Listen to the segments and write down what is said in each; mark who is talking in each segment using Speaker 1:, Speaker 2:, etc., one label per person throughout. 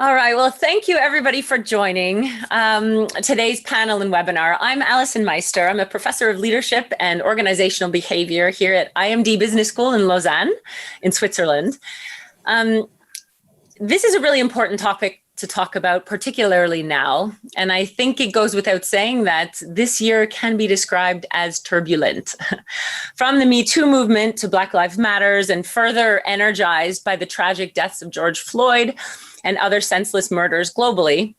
Speaker 1: All right, well, thank you everybody for joining today's panel and webinar. I'm Alyson Meister. I'm a professor of leadership and organizational behavior here at EI&D Business School in Lausanne in Switzerland. This is a really important topic to talk about, particularly now. And I think it goes without saying that this year can be described as turbulent. From the Me Too movement to Black Lives Matters, and further energized by the tragic deaths of George Floyd and other senseless murders globally,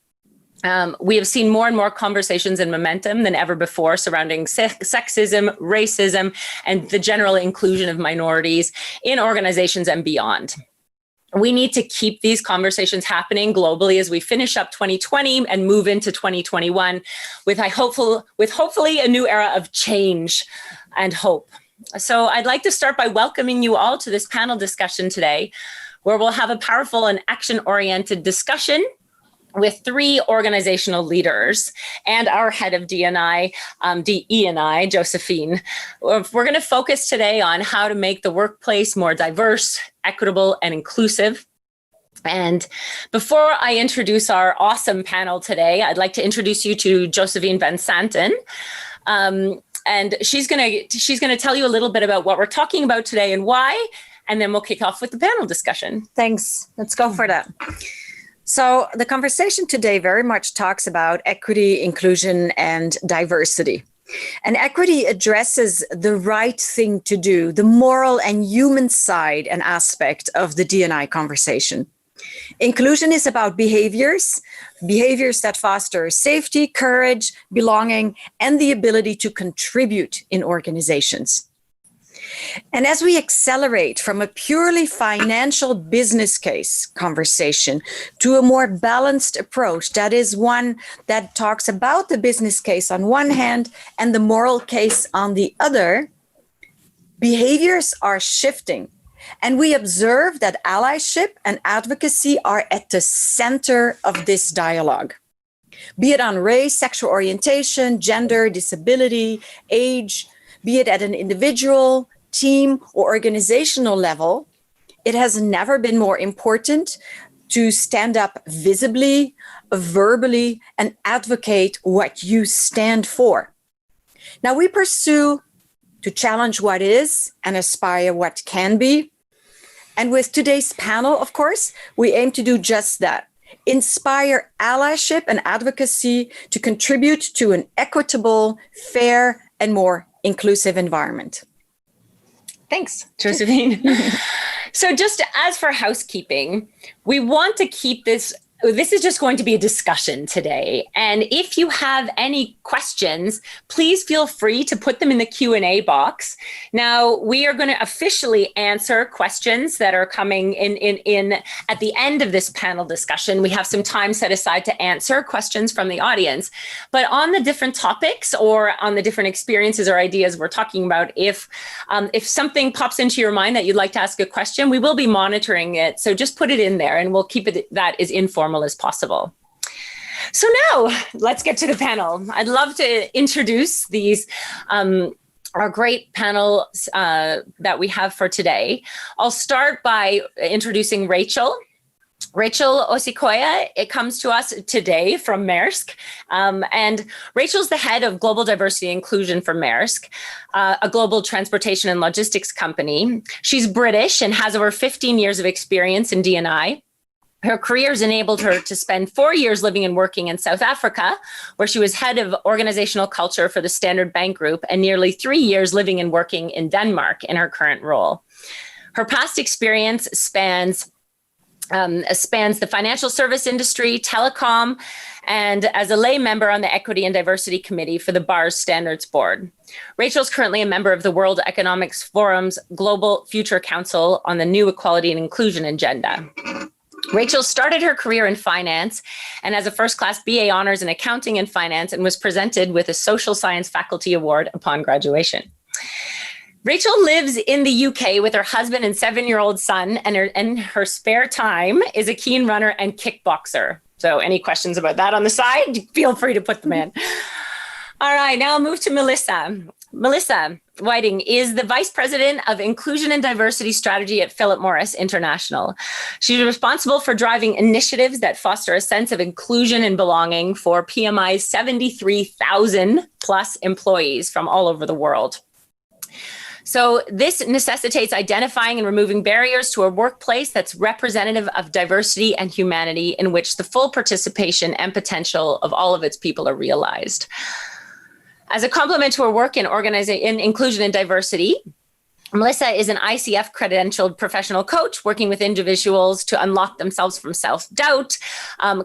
Speaker 1: we have seen more and more conversations and momentum than ever before surrounding sexism, racism, and the general inclusion of minorities in organizations and beyond. We need to keep these conversations happening globally as we finish up 2020 and move into 2021 with hopefully a new era of change and hope. So I'd like to start by welcoming you all to this panel discussion today, where we'll have a powerful and action-oriented discussion with three organizational leaders and our head of DE&I, Josefine. We're going to focus today on how to make the workplace more diverse, equitable, and inclusive. And before I introduce our awesome panel today, I'd like to introduce you to Josefine van Zanten. And she's going to tell you a little bit about what we're talking about today and why, and then we'll kick off with the panel discussion.
Speaker 2: Thanks. Let's go for that. So the conversation today very much talks about equity, inclusion, and diversity. And equity addresses the right thing to do, the moral and human side and aspect of the D&I conversation. Inclusion is about behaviors that foster safety, courage, belonging, and the ability to contribute in organizations. And as we accelerate from a purely financial business case conversation to a more balanced approach, that is one that talks about the business case on one hand and the moral case on the other, behaviors are shifting. And we observe that allyship and advocacy are at the center of this dialogue. Be it on race, sexual orientation, gender, disability, age, be it at an individual, team, or organizational level, it has never been more important to stand up visibly, verbally, and advocate what you stand for. Now, we pursue to challenge what is and aspire what can be. And with today's panel, of course, we aim to do just that. Inspire allyship and advocacy to contribute to an equitable, fair, and more inclusive environment.
Speaker 1: Thanks, Josephine. So just as for housekeeping, we want to keep this is just going to be a discussion today. And if you have any questions, please feel free to put them in the Q&A box. Now, we are going to officially answer questions that are coming in at the end of this panel discussion. We have some time set aside to answer questions from the audience. But on the different topics or on the different experiences or ideas we're talking about, if something pops into your mind that you'd like to ask a question, we will be monitoring it. So just put it in there and we'll keep it that as informal as possible. So now let's get to the panel. I'd love to introduce these our great panel that we have for today. I'll start by introducing Rachel. Rachel Osikoya, it comes to us today from Maersk. And Rachel's the head of Global Diversity and Inclusion for Maersk, a global transportation and logistics company. She's British and has over 15 years of experience in D&I. Her career has enabled her to spend 4 years living and working in South Africa, where she was head of organizational culture for the Standard Bank Group, and nearly 3 years living and working in Denmark in her current role. Her past experience spans the financial service industry, telecom, and as a lay member on the Equity and Diversity Committee for the BAR's Standards Board. Rachel's currently a member of the World Economic Forum's Global Future Council on the New Equality and Inclusion Agenda. Rachel started her career in finance and has a first-class BA honors in accounting and finance and was presented with a social science faculty award upon graduation. Rachel lives in the UK with her husband and 7-year-old son, and in her spare time is a keen runner and kickboxer. So any questions about that on the side, feel free to put them in. All right, now I'll move to Melissa. Melissa Whiting is the Vice President of Inclusion and Diversity Strategy at Philip Morris International. She's responsible for driving initiatives that foster a sense of inclusion and belonging for PMI's 73,000 plus employees from all over the world. So this necessitates identifying and removing barriers to a workplace that's representative of diversity and humanity, in which the full participation and potential of all of its people are realized. As a complement to her work in inclusion and diversity, Melissa is an ICF credentialed professional coach working with individuals to unlock themselves from self-doubt,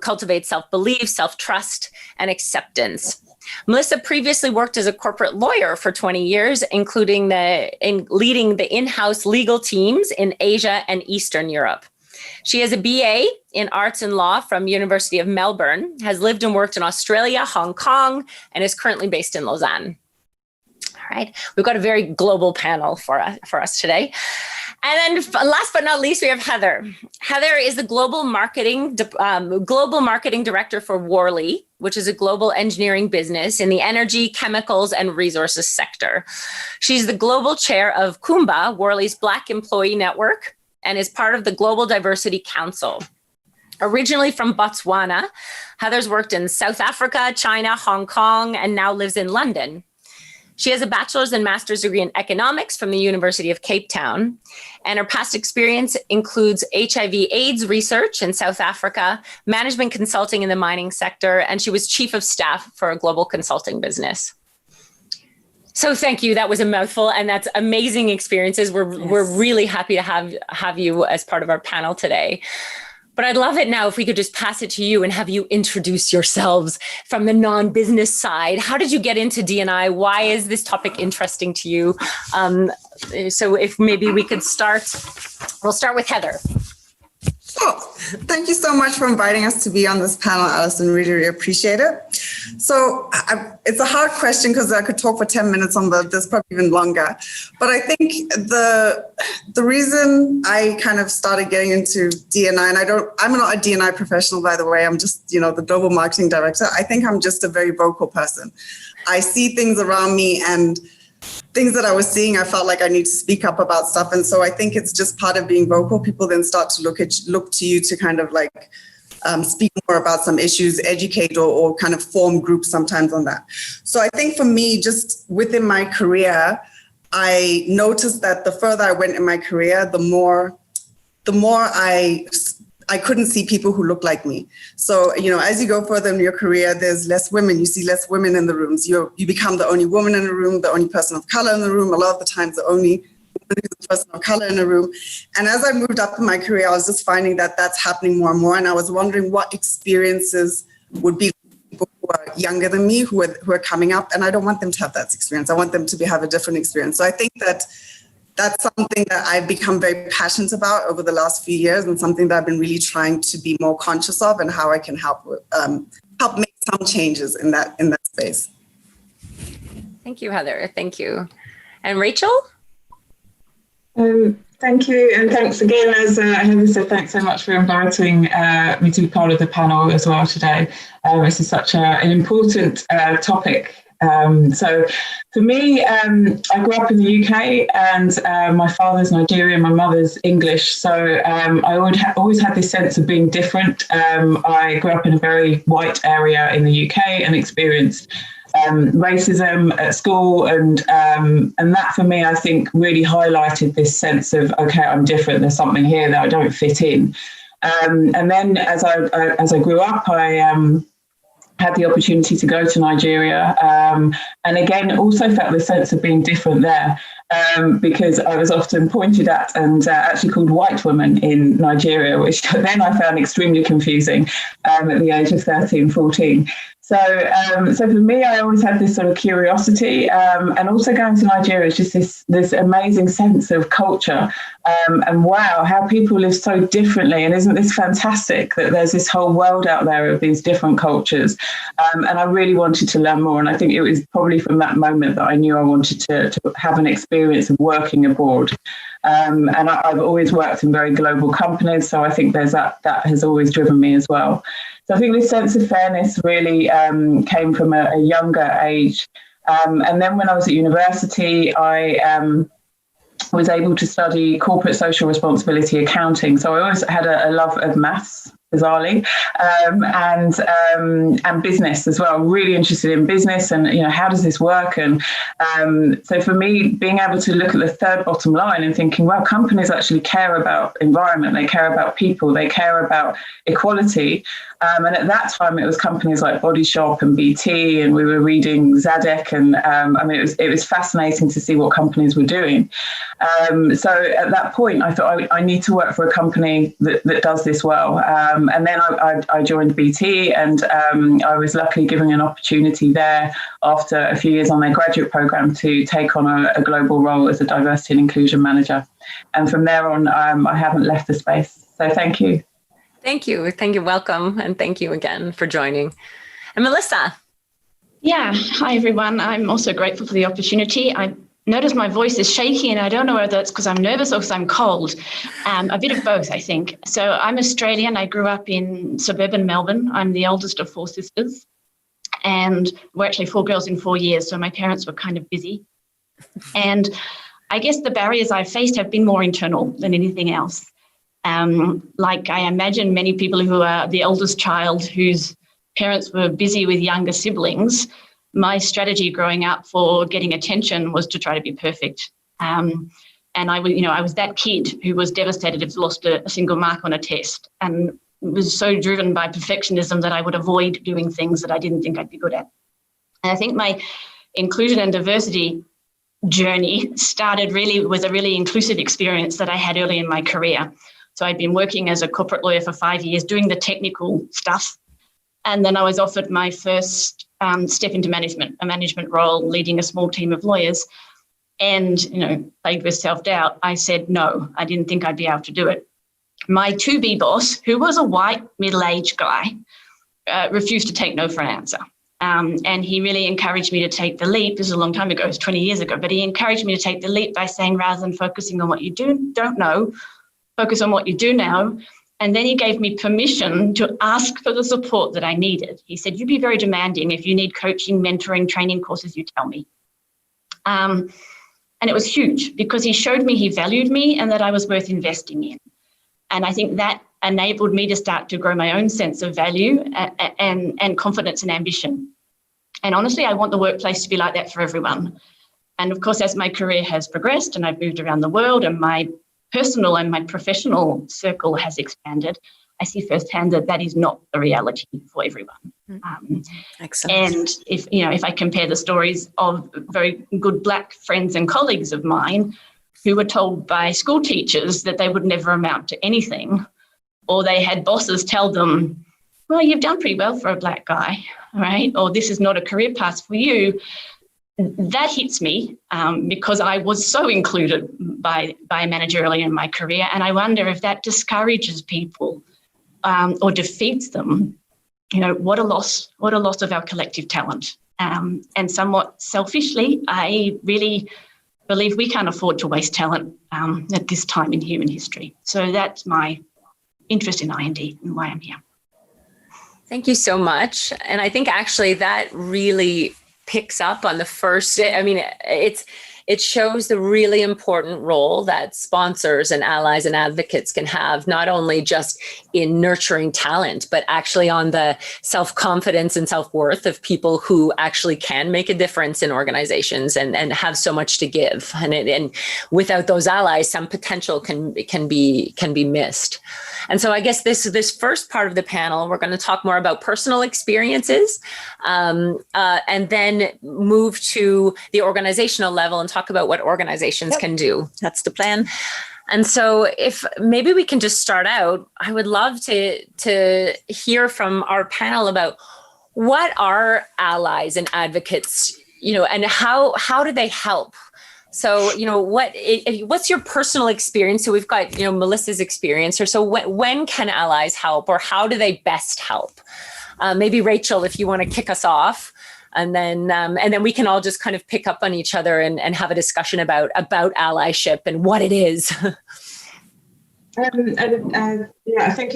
Speaker 1: cultivate self-belief, self-trust, and acceptance. Melissa previously worked as a corporate lawyer for 20 years, including leading the in-house legal teams in Asia and Eastern Europe. She has a BA in Arts and Law from University of Melbourne, has lived and worked in Australia, Hong Kong, and is currently based in Lausanne. All right, we've got a very global panel for us today. And then last but not least, we have Heather. Heather is the global marketing director for Worley, which is a global engineering business in the energy, chemicals, and resources sector. She's the global chair of Kumba, Worley's Black Employee Network, and is part of the Global Diversity Council. Originally from Botswana, Heather's worked in South Africa, China, Hong Kong, and now lives in London. She has a bachelor's and master's degree in economics from the University of Cape Town, and her past experience includes HIV/AIDS research in South Africa, management consulting in the mining sector, and she was chief of staff for a global consulting business. So thank you. That was a mouthful, and that's amazing experiences. We're really happy to have you as part of our panel today. But I'd love it now if we could just pass it to you and have you introduce yourselves from the non-business side. How did you get into D&I? Why is this topic interesting to you? So if maybe we could we'll start with Heather.
Speaker 3: Oh, thank you so much for inviting us to be on this panel, Alyson. Really, really appreciate it. So it's a hard question because I could talk for 10 minutes on this, probably even longer. But I think the reason I kind of started getting into D&I, and I'm not a D&I professional, by the way. I'm just, the global marketing director. I think I'm just a very vocal person. I see things around me, and things that I was seeing, I felt like I need to speak up about stuff. And so I think it's just part of being vocal. People then start to look to you to kind of like speak more about some issues, educate or kind of form groups sometimes on that. So I think for me, just within my career, I noticed that the further I went in my career, the more I couldn't see people who looked like me. So, as you go further in your career, there's less women. You see less women in the rooms. You become the only woman in the room, the only person of color in the room. A lot of the times, the only woman who's the person of color in the room. And as I moved up in my career, I was just finding that that's happening more and more. And I was wondering what experiences would be people who are younger than me, who are coming up. And I don't want them to have that experience. I want them to have a different experience. So I think that's something that I've become very passionate about over the last few years, and something that I've been really trying to be more conscious of, and how I can help make some changes in that space.
Speaker 1: Thank you, Heather. Thank you. And Rachel?
Speaker 4: Thank you, and thanks again, as Heather said, thanks so much for inviting me to be part of the panel as well today. This is such an important topic. So for me, I grew up in the UK, and my father's Nigerian, my mother's English. So I always had this sense of being different. I grew up in a very white area in the UK and experienced racism at school. And that for me, I think really highlighted this sense of, okay, I'm different. There's something here that I don't fit in. And then as I grew up, I had the opportunity to go to Nigeria, and again also felt the sense of being different there, because I was often pointed at and actually called white woman in Nigeria, which then I found extremely confusing at the age of 13, 14. So for me, I always had this sort of curiosity, and also going to Nigeria is just this amazing sense of culture, and wow, how people live so differently. And isn't this fantastic that there's this whole world out there of these different cultures? And I really wanted to learn more. And I think it was probably from that moment that I knew I wanted to have an experience of working abroad. And I've always worked in very global companies, so I think there's that has always driven me as well. So I think this sense of fairness really came from a younger age, And then when I was at university, I was able to study corporate social responsibility accounting. So I always had a love of maths, bizarrely, and business as well. Really interested in business and, how does this work? And so for me, being able to look at the third bottom line and thinking, well, companies actually care about environment, they care about people, they care about equality. And at that time, it was companies like Body Shop and BT, and we were reading Zadek, and it was fascinating to see what companies were doing. So at that point, I thought I need to work for a company that does this well. And then I joined BT, and I was luckily given an opportunity there after a few years on their graduate program to take on a global role as a diversity and inclusion manager. And from there on, I haven't left the space. So thank you.
Speaker 1: Thank you. Thank you. Welcome. And thank you again for joining. And Melissa.
Speaker 5: Yeah. Hi, everyone. I'm also grateful for the opportunity. I notice my voice is shaky, and I don't know whether that's because I'm nervous or because I'm cold. A bit of both, I think. So I'm Australian. I grew up in suburban Melbourne. I'm the oldest of 4 sisters. And we're actually 4 girls in 4 years. So my parents were kind of busy. And I guess the barriers I've faced have been more internal than anything else. Like I imagine many people who are the eldest child whose parents were busy with younger siblings, my strategy growing up for getting attention was to try to be perfect. And I was that kid who was devastated if lost a single mark on a test, and was so driven by perfectionism that I would avoid doing things that I didn't think I'd be good at. And I think my inclusion and diversity journey started really with a really inclusive experience that I had early in my career. So I'd been working as a corporate lawyer for 5 years, doing the technical stuff. And then I was offered my first step into management, a management role, leading a small team of lawyers. And, plagued with self-doubt, I said no, I didn't think I'd be able to do it. My to-be boss, who was a white middle-aged guy, refused to take no for an answer. And he really encouraged me to take the leap. This is a long time ago, it was 20 years ago, but he encouraged me to take the leap by saying, rather than focusing on what you don't know, focus on what you do know. And then he gave me permission to ask for the support that I needed. He said, you be very demanding. If you need coaching, mentoring, training courses, you tell me. And it was huge because he showed me he valued me and that I was worth investing in. And I think that enabled me to start to grow my own sense of value and confidence and ambition. And honestly, I want the workplace to be like that for everyone. And of course, as my career has progressed and I've moved around the world and my personal and my professional circle has expanded, I see firsthand that is not the reality for everyone.
Speaker 2: Excellent.
Speaker 5: And if I compare the stories of very good Black friends and colleagues of mine who were told by school teachers that they would never amount to anything, or they had bosses tell them, well, you've done pretty well for a Black guy, right? Or this is not a career path for you. That hits me because I was so included by a manager early in my career. And I wonder if that discourages people or defeats them. What a loss of our collective talent. And somewhat selfishly, I really believe we can't afford to waste talent at this time in human history. So that's my interest in EI&D and why I'm here.
Speaker 1: Thank you so much. And I think actually that really picks up on the first, it shows the really important role that sponsors and allies and advocates can have, not only just in nurturing talent, but actually on the self-confidence and self-worth of people who actually can make a difference in organizations and have so much to give. And without those allies, some potential can be missed. And so I guess this first part of the panel, we're going to talk more about personal experiences and then move to the organizational level and talk about what organizations can do.
Speaker 2: That's the plan.
Speaker 1: And so if maybe we can just start out, I would love to hear from our panel about what are allies and advocates, and how do they help? So, what's your personal experience? So we've got, Melissa's experience, or so when can allies help, or how do they best help? Maybe Rachel, if you want to kick us off. And then we can all just kind of pick up on each other and have a discussion about allyship and what it is.
Speaker 4: Yeah, I think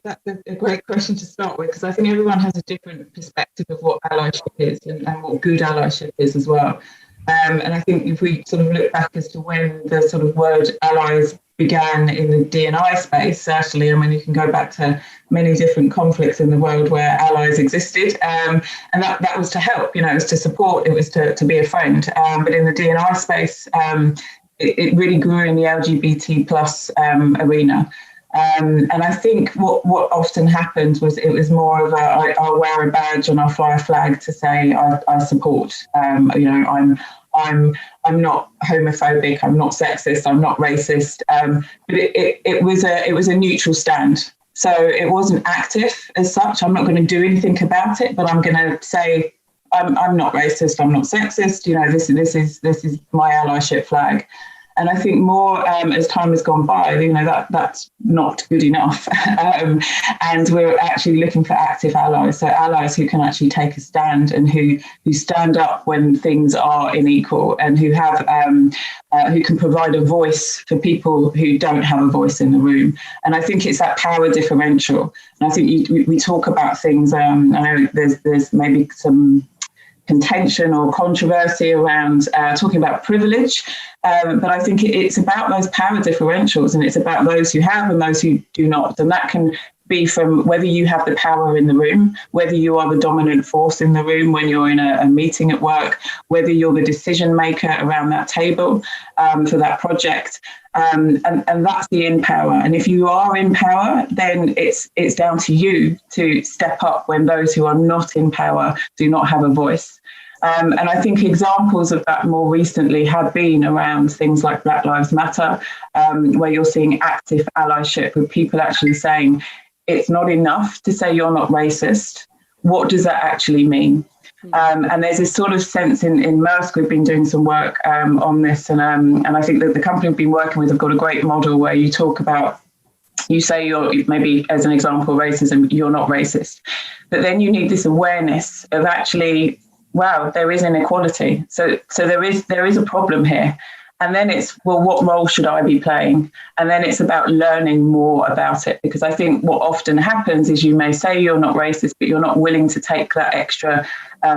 Speaker 4: that's a great question to start with, because I think everyone has a different perspective of what allyship is and what good allyship is as well. And I think if we sort of look back as to when the sort of word allies began in the D&I space, certainly, I mean, you can go back to many different conflicts in the world where allies existed, and that was to help, it was to support, it was to be a friend. But in the D&I space, it really grew in the LGBT plus arena. And I think what often happened was it was more of I'll wear a badge and I'll fly a flag to say I support. I'm not homophobic, I'm not sexist, I'm not racist. But it was a neutral stand. So it wasn't active as such. I'm not going to do anything about it, but I'm going to say I'm not racist, I'm not sexist. This is my allyship flag. And I think more as time has gone by, that's not good enough. And we're actually looking for active allies. So allies who can actually take a stand and who stand up when things are unequal, and who have who can provide a voice for people who don't have a voice in the room. And I think it's that power differential. And I think we talk about things. I know there's maybe some contention or controversy around talking about privilege, but I think it's about those power differentials, and it's about those who have and those who do not. And that can be from whether you have the power in the room, whether you are the dominant force in the room when you're in a meeting at work, whether you're the decision maker around that table for that project. And that's the in power. And if you are in power, then it's down to you to step up when those who are not in power do not have a voice. And I think examples of that more recently have been around things like Black Lives Matter, where you're seeing active allyship with people actually saying it's not enough to say you're not racist. What does that actually mean? And there's this sort of sense in Maersk, we've been doing some work on this, and I think that the company we've been working with have got a great model where you talk about, you say you're maybe, as an example, racism, you're not racist. But then you need this awareness of actually, wow, there is inequality. So there is a problem here. And then it's, well, what role should I be playing? And then it's about learning more about it, because I think what often happens is you may say you're not racist, but you're not willing to take that extra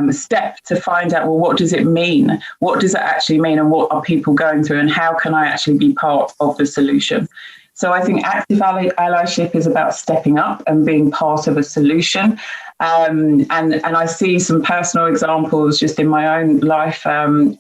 Speaker 4: step to find out, well, what does it mean? What does it actually mean? And what are people going through? And how can I actually be part of the solution? So I think active allyship is about stepping up and being part of a solution. And I see some personal examples just in my own life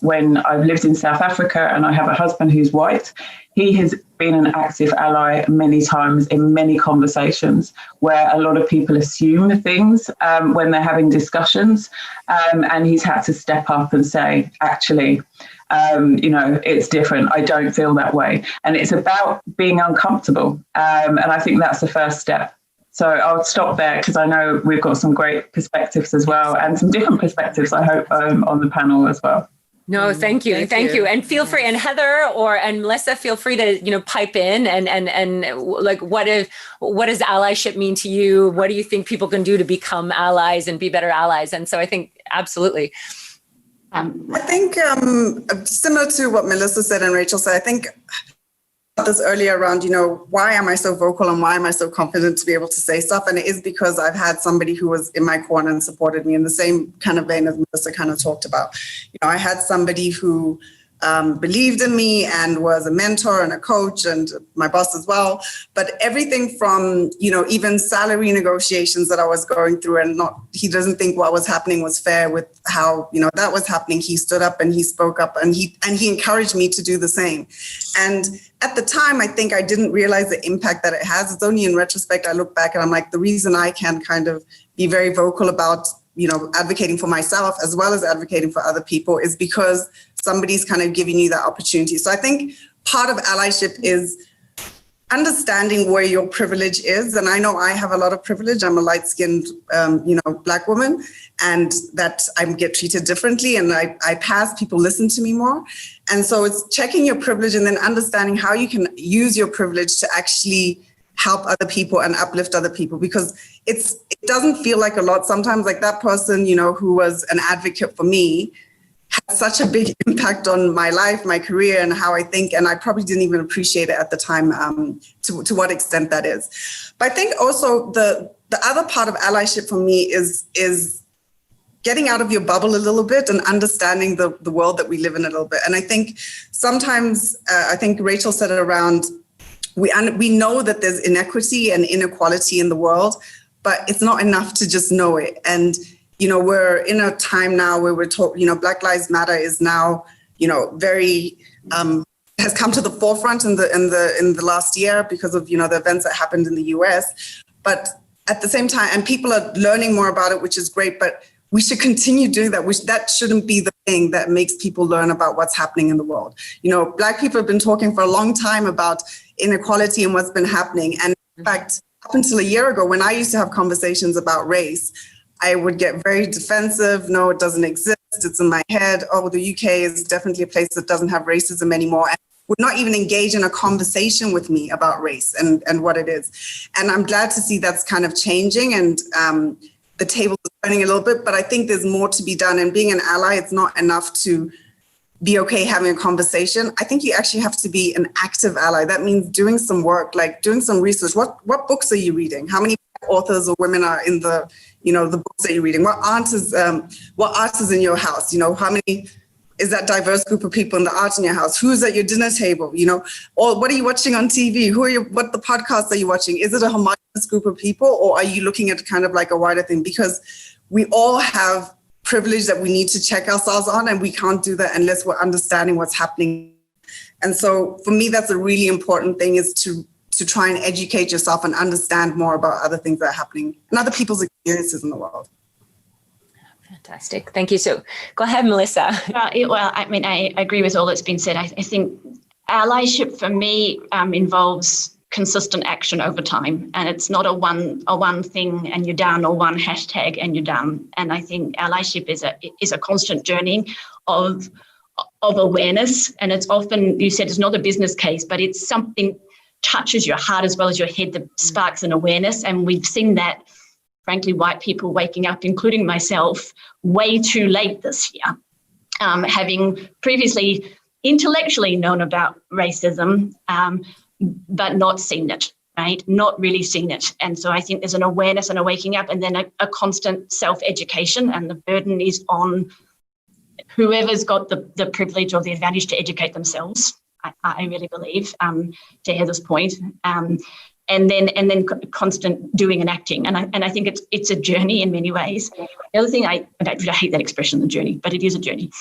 Speaker 4: when I've lived in South Africa and I have a husband who's white. He has been an active ally many times in many conversations where a lot of people assume things when they're having discussions. And he's had to step up and say, actually, it's different. I don't feel that way. And it's about being uncomfortable. And I think that's the first step. So I'll stop there because I know we've got some great perspectives as well, and some different perspectives, I hope, on the panel as well.
Speaker 1: No, thank you. Thank you. And feel free, and Heather and Melissa, feel free to, pipe in and like, what does allyship mean to you? What do you think people can do to become allies and be better allies? And so I think absolutely.
Speaker 3: I think similar to what Melissa said and Rachel said, I think this earlier around, why am I so vocal and why am I so confident to be able to say stuff? And it is because I've had somebody who was in my corner and supported me in the same kind of vein as Melissa kind of talked about. I had somebody who believed in me and was a mentor and a coach and my boss as well. But everything from, even salary negotiations that I was going through, and he doesn't think what was happening was fair with how, that was happening. He stood up and he spoke up and he encouraged me to do the same. And at the time, I think I didn't realize the impact that it has. It's only in retrospect, I look back and I'm like, the reason I can kind of be very vocal about, advocating for myself as well as advocating for other people is because somebody's kind of giving you that opportunity. So I think part of allyship is understanding where your privilege is. And I know I have a lot of privilege. I'm a light-skinned, Black woman, and that I get treated differently. And I pass, people listen to me more. And so it's checking your privilege and then understanding how you can use your privilege to actually help other people and uplift other people, because it doesn't feel like a lot sometimes. Like that person, who was an advocate for me, had such a big impact on my life, my career, and how I think. And I probably didn't even appreciate it at the time to what extent that is. But I think also the other part of allyship for me is getting out of your bubble a little bit and understanding the world that we live in a little bit. And I think sometimes, I think Rachel said it around, we know that there's inequity and inequality in the world, but it's not enough to just know it. And, we're in a time now where we're talking, Black Lives Matter is now, very, has come to the forefront in the last year because of, the events that happened in the US. But at the same time, and people are learning more about it, which is great, but we should continue doing that. That shouldn't be the thing that makes people learn about what's happening in the world. Black people have been talking for a long time about inequality and what's been happening. And in fact, up until a year ago, when I used to have conversations about race, I would get very defensive. No, it doesn't exist. It's in my head. Oh, the UK is definitely a place that doesn't have racism anymore. And would not even engage in a conversation with me about race and what it is. And I'm glad to see that's kind of changing, and the table is turning a little bit, but I think there's more to be done. And being an ally, it's not enough to be okay having a conversation. I think you actually have to be an active ally. That means doing some work, like doing some research. What books are you reading? How many authors or women are in the books that you're reading? What art is in your house? How many is that diverse group of people in the art in your house? Who's at your dinner table? Or what are you watching on TV? What the podcasts are you watching? Is it a homogenous group of people, or are you looking at kind of like a wider thing? Because we all have privilege that we need to check ourselves on, and we can't do that unless we're understanding what's happening. And so for me, that's a really important thing, is to try and educate yourself and understand more about other things that are happening and other people's experiences in the world.
Speaker 1: Fantastic. Thank you. So go ahead, Melissa.
Speaker 5: I agree with all that's been said. I think allyship for me involves consistent action over time, and it's not a one thing and you're done, or one hashtag and you're done. And I think allyship is a constant journey of awareness, and it's often, you said, it's not a business case, but it's something touches your heart as well as your head that sparks an awareness. And we've seen that, frankly, white people waking up, including myself, way too late this year, having previously intellectually known about racism, but not seen it, right? Not really seen it. And so I think there's an awareness and a waking up, and then a constant self-education, and the burden is on whoever's got the privilege or the advantage to educate themselves, I really believe, to Heather's point. And then constant doing and acting. And I think it's a journey in many ways. The other thing, I hate that expression, the journey, but it is a journey.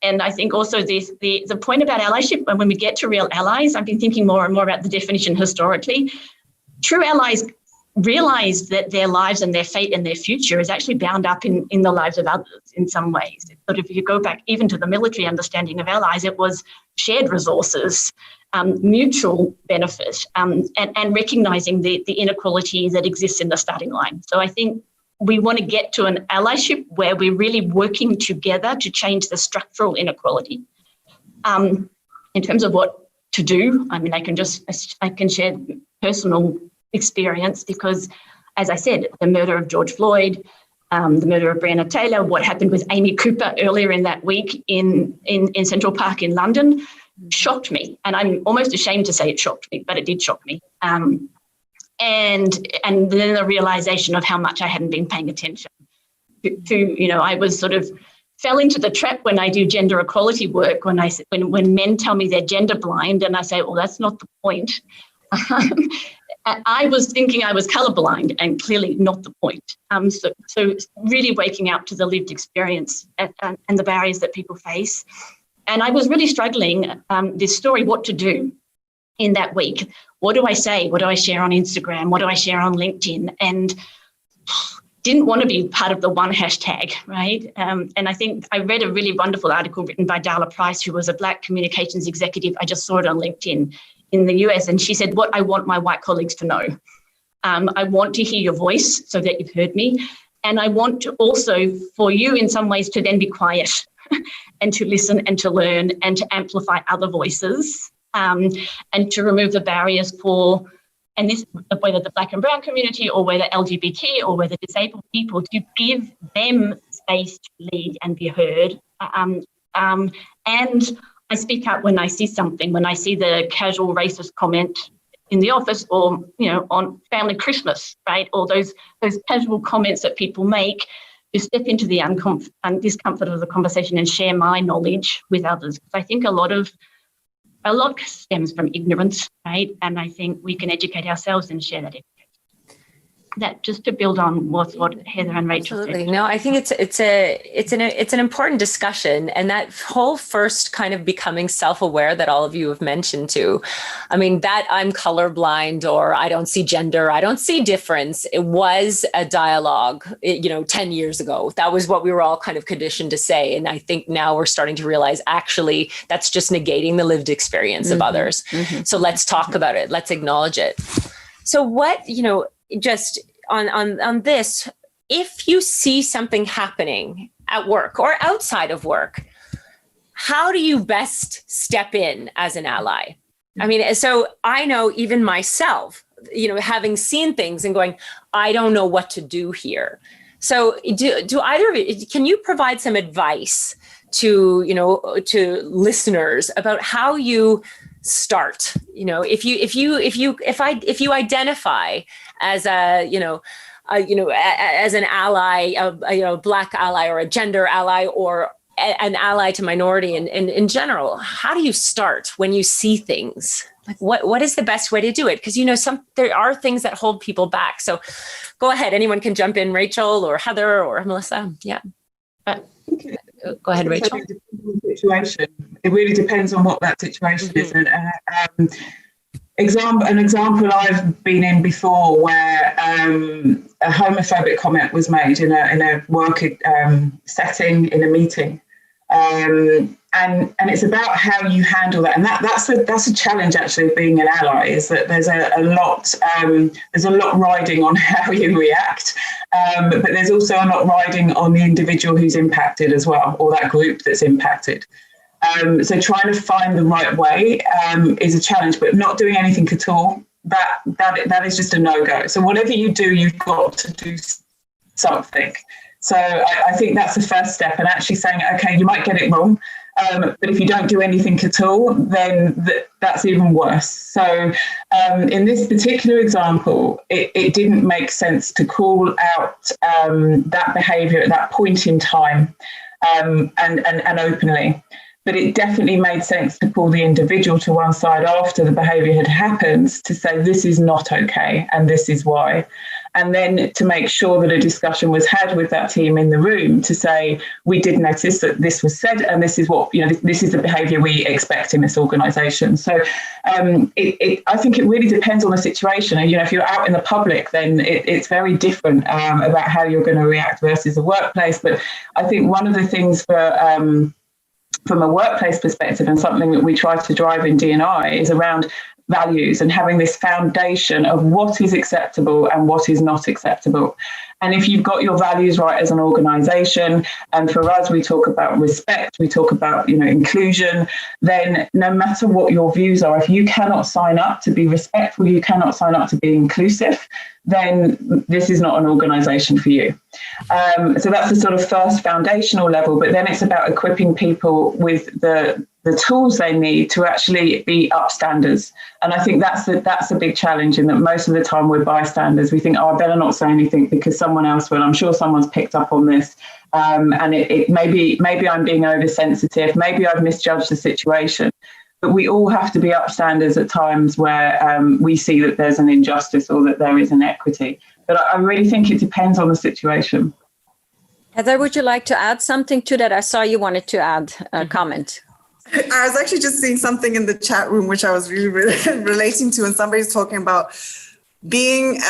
Speaker 5: And I think also the point about allyship, when we get to real allies, I've been thinking more and more about the definition historically. True allies realize that their lives and their fate and their future is actually bound up in the lives of others in some ways. But if you go back even to the military understanding of allies, it was shared resources, mutual benefit, and recognizing the inequality that exists in the starting line. So I think we want to get to an allyship where we're really working together to change the structural inequality. In terms of what to do, I mean, I can share personal experience, because, as I said, the murder of George Floyd, the murder of Breonna Taylor, what happened with Amy Cooper earlier in that week in Central Park in London, shocked me. And I'm almost ashamed to say it shocked me, but it did shock me. And then the realization of how much I hadn't been paying attention to, I was sort of fell into the trap when I do gender equality work, when men tell me they're gender blind, and I say, well, that's not the point. I was thinking I was colorblind, and clearly not the point. So really waking up to the lived experience and the barriers that people face. And I was really struggling this story, what to do in that week. What do I say? What do I share on Instagram? What do I share on LinkedIn? And didn't want to be part of the one hashtag, right? And I think I read a really wonderful article written by Darla Price, who was a Black communications executive. I just saw it on LinkedIn in the US. And she said, what I want my white colleagues to know. I want to hear your voice so that you've heard me. And I want to also for you in some ways to then be quiet and to listen and to learn and to amplify other voices, and to remove the barriers for, and this, whether the Black and brown community or whether LGBT or whether disabled people, to give them space to lead and be heard, And I speak out when I see something, when I see the casual racist comment in the office, or, on family Christmas, right? Or those casual comments that people make, to step into the discomfort of the conversation and share my knowledge with others. I think a lot stems from ignorance, right? And I think we can educate ourselves and share that. That just to build on what Heather and Rachel
Speaker 1: Absolutely.
Speaker 5: said.
Speaker 1: No, I think it's an important discussion, and that whole first kind of becoming self-aware that all of you have mentioned too. I mean, that I'm colorblind, or I don't see gender, I don't see difference. It was a dialogue, 10 years ago. That was what we were all kind of conditioned to say. And I think now we're starting to realize actually that's just negating the lived experience of others. So let's talk about it. Let's acknowledge it. So what, just on this, if you see something happening at work or outside of work, how do you best step in as an ally? I mean, so I know even myself, having seen things and going, I don't know what to do here. So do either of you, can you provide some advice to listeners about how you start? If you identify as as an ally, a Black ally, or a gender ally, or an ally to minority in general, how do you start when you see things? Like what is the best way to do it? Because there are things that hold people back. So go ahead, anyone can jump in, Rachel or Heather or Melissa. Yeah. Go ahead, Rachel.
Speaker 4: Situation. It really depends on what that situation is. And an example I've been in before, where a homophobic comment was made in a work setting, in a meeting, and it's about how you handle that. And that's a challenge actually of being an ally, is that there's a lot riding on how you react, but there's also a lot riding on the individual who's impacted as well, or that group that's impacted. So trying to find the right way is a challenge, but not doing anything at all, that is just a no-go. So whatever you do, you've got to do something. So I think that's the first step, and actually saying, okay, you might get it wrong, but if you don't do anything at all, then that's even worse. So in this particular example, it didn't make sense to call out that behaviour at that point in time and openly. But it definitely made sense to pull the individual to one side after the behaviour had happened to say, this is not okay and this is why. And then to make sure that a discussion was had with that team in the room to say, we did notice that this was said and this is what, this is the behaviour we expect in this organisation. So I think it really depends on the situation. And, if you're out in the public, then it's very different about how you're going to react versus a workplace. But I think one of the things from a workplace perspective, and something that we try to drive in D&I, is around values and having this foundation of what is acceptable and what is not acceptable. And if you've got your values right as an organisation, and for us, we talk about respect, we talk about, inclusion, then no matter what your views are, if you cannot sign up to be respectful, you cannot sign up to be inclusive, then this is not an organisation for you. So that's the sort of first foundational level, but then it's about equipping people with the tools they need to actually be upstanders. And I think that's a big challenge, in that most of the time we're bystanders. We think, I better not say anything because someone else will. I'm sure someone's picked up on this. And it maybe I'm being oversensitive. Maybe I've misjudged the situation. But we all have to be upstanders at times where we see that there's an injustice or that there is inequity. But I really think it depends on the situation.
Speaker 2: Heather, would you like to add something to that? I saw you wanted to add a comment.
Speaker 3: I was actually just seeing something in the chat room, which I was really relating to, and somebody's talking about being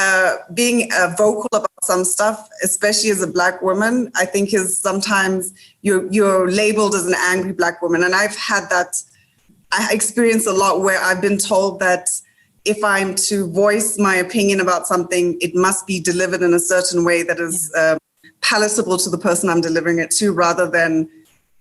Speaker 3: vocal about some stuff, especially as a Black woman, I think is sometimes you're labeled as an angry Black woman. And I've had that, I experienced a lot where I've been told that if I'm to voice my opinion about something, it must be delivered in a certain way that is palatable to the person I'm delivering it to, rather than,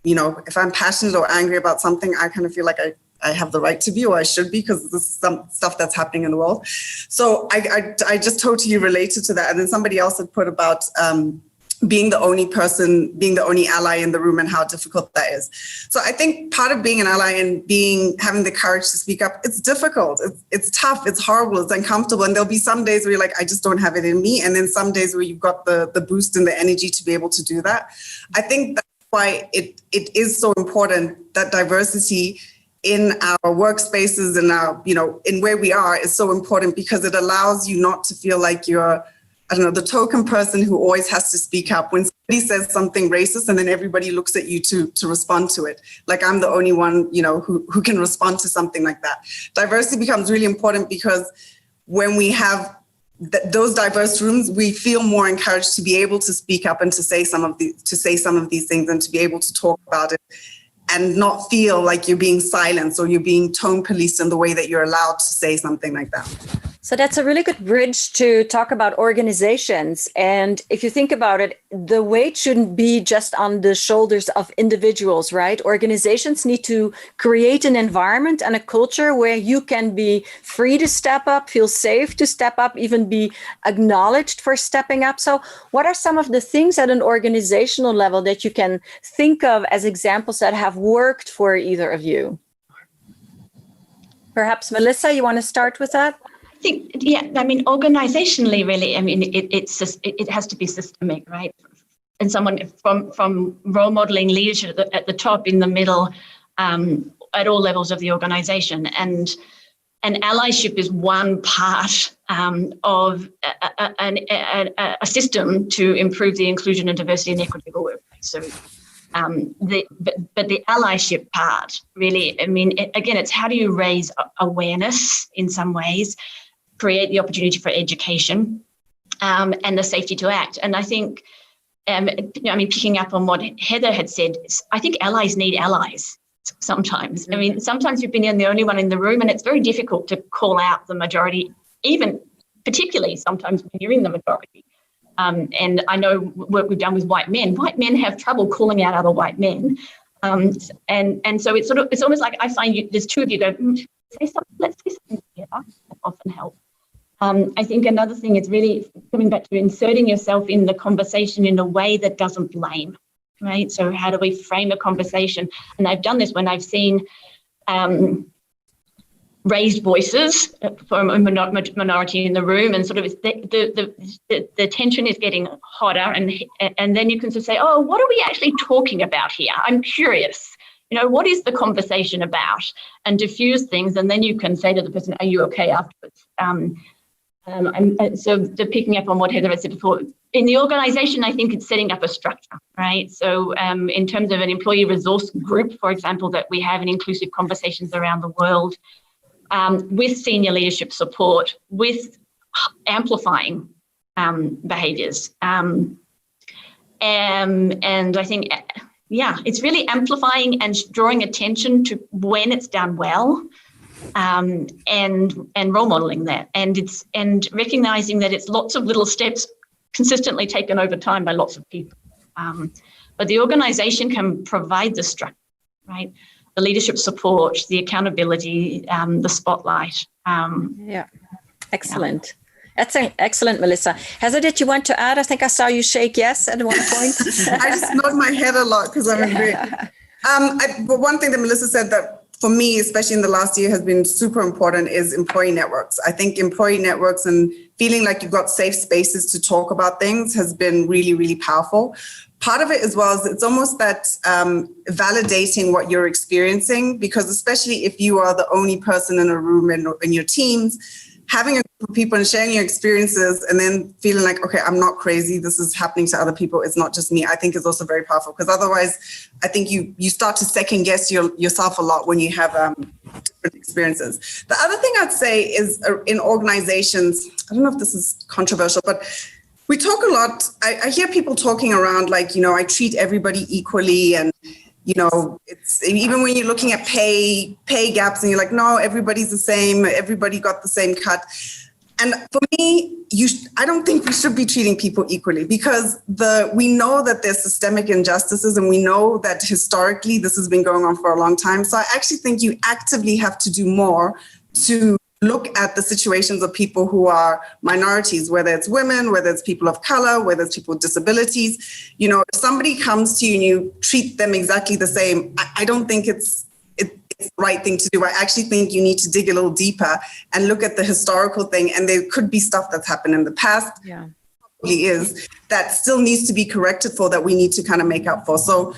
Speaker 3: if I'm passionate or angry about something, I kind of feel like I have the right to be, or I should be, because this is some stuff that's happening in the world. So I just totally related to that. And then somebody else had put about being the only person, being the only ally in the room, and how difficult that is. So I think part of being an ally and having the courage to speak up, it's difficult. It's tough. It's horrible. It's uncomfortable. And there'll be some days where you're like, I just don't have it in me. And then some days where you've got the boost and the energy to be able to do that. I think that's why it is so important that diversity in our workspaces and our, in where we are is so important, because it allows you not to feel like you're, I don't know, the token person who always has to speak up when somebody says something racist and then everybody looks at you to respond to it. Like I'm the only one, who can respond to something like that. Diversity becomes really important because when we have those diverse rooms, we feel more encouraged to be able to speak up and to say some of these things and to be able to talk about it and not feel like you're being silenced or you're being tone policed in the way that you're allowed to say something like that.
Speaker 2: So that's a really good bridge to talk about organizations. And if you think about it, the weight shouldn't be just on the shoulders of individuals, right? Organizations need to create an environment and a culture where you can be free to step up, feel safe to step up, even be acknowledged for stepping up. So what are some of the things at an organizational level that you can think of as examples that have worked for either of you? Perhaps Melissa, you want to start with that?
Speaker 5: I think, organizationally, really, it has to be systemic, right? And someone from role modeling leadership at the top, in the middle, at all levels of the organization. And allyship is one part of a system to improve the inclusion and diversity and equity of the workplace. So, but the allyship part, really, again, it's how do you raise awareness in some ways, create the opportunity for education, and the safety to act. And I think, picking up on what Heather had said, I think allies need allies sometimes. Sometimes you've been the only one in the room, and it's very difficult to call out the majority, even particularly sometimes when you're in the majority. And I know work we've done with white men. White men have trouble calling out other white men. And so it's almost like I find there's two of you go, let's say something together. That often helps. I think another thing is really coming back to inserting yourself in the conversation in a way that doesn't blame, right? So how do we frame a conversation? And I've done this when I've seen raised voices from a minority in the room, and sort of the tension is getting hotter, and then you can sort of say, oh, what are we actually talking about here? I'm curious. What is the conversation about? And diffuse things, and then you can say to the person, are you okay afterwards? So picking up on what Heather had said before, in the organisation, I think it's setting up a structure, right? So in terms of an employee resource group, for example, that we have in inclusive conversations around the world, with senior leadership support, with amplifying behaviours. And I think, it's really amplifying and drawing attention to when it's done well, and role modelling that, and recognising that it's lots of little steps consistently taken over time by lots of people. But the organisation can provide the structure, right? The leadership support, the accountability, the spotlight.
Speaker 2: Excellent. That's excellent, Melissa. Heather, did you want to add? I think I saw you shake yes at one point.
Speaker 3: I just nod my head a lot because I'm agree. But one thing that Melissa said that for me, especially in the last year, has been super important is employee networks. I think employee networks and feeling like you've got safe spaces to talk about things has been really, really powerful. Part of it as well is it's almost that validating what you're experiencing, because especially if you are the only person in a room and in your teams, having a group of people and sharing your experiences and then feeling like, okay, I'm not crazy, this is happening to other people, it's not just me, I think is also very powerful, because otherwise I think you start to second guess yourself a lot when you have different experiences. The other thing I'd say is in organizations, I don't know if this is controversial, but we talk a lot, I hear people talking around like, I treat everybody equally, and it's even when you're looking at pay gaps and you're like, no, everybody's the same, everybody got the same cut. And for me, I don't think we should be treating people equally, because we know that there's systemic injustices, and we know that historically this has been going on for a long time. So I actually think you actively have to do more to look at the situations of people who are minorities, whether it's women, whether it's people of color, whether it's people with disabilities. You know, if somebody comes to you and you treat them exactly the same, I don't think it's the right thing to do. I actually think you need to dig a little deeper and look at the historical thing. And there could be stuff that's happened in the past.
Speaker 2: Yeah.
Speaker 3: Probably is that still needs to be corrected for, that we need to kind of make up for. So